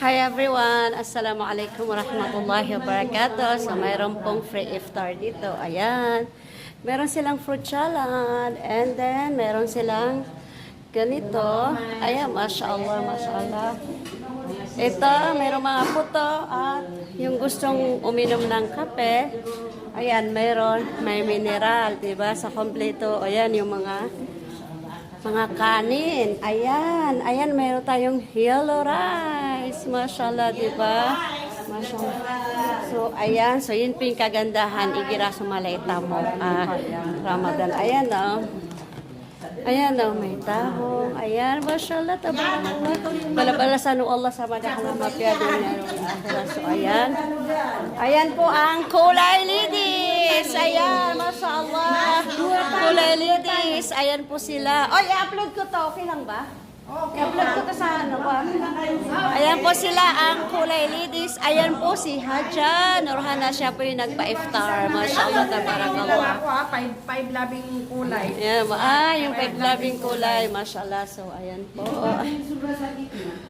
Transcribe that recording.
Hi everyone! Assalamualaikum warahmatullahi wabarakatuh. So, mayroon pong free iftar dito. Ayan. Meron silang fruit salad. And then, meron silang ganito. Ayan, mashallah, mashallah. Ito, meron mga puto at yung gustong uminom ng kape. Ayan, meron. May mineral, diba? Sa kompleto. Ayan, yung mga kanin. Ayan. Ayan, meron tayong yellow rice. Mashallah, diba? Mashallah. So, ayan. So, yun po yung kagandahan. Igira sumalayta mo. Ramadan. Ayan, oh. Ayan, oh. May tahong. Ayan, mashallah. Tabarakallah. Balabalasan ng Allah sa madakang mapiyado niya. So, ayan. Ayan po ang kulay lidis. Ayan, mashallah. Kulay lidis. Ayan po sila. Oy, i-upload ko to. Okay lang ba? I-upload ko to sa ano ba? Ayan po sila ang kulay lidis. Ayan po si Haja Nurhana. Siya po yung nagpa-iftar. Mashallah, tabarakallah. Five labing kulay. Ayan, yung five labing kulay. Mashallah. So, ayan po.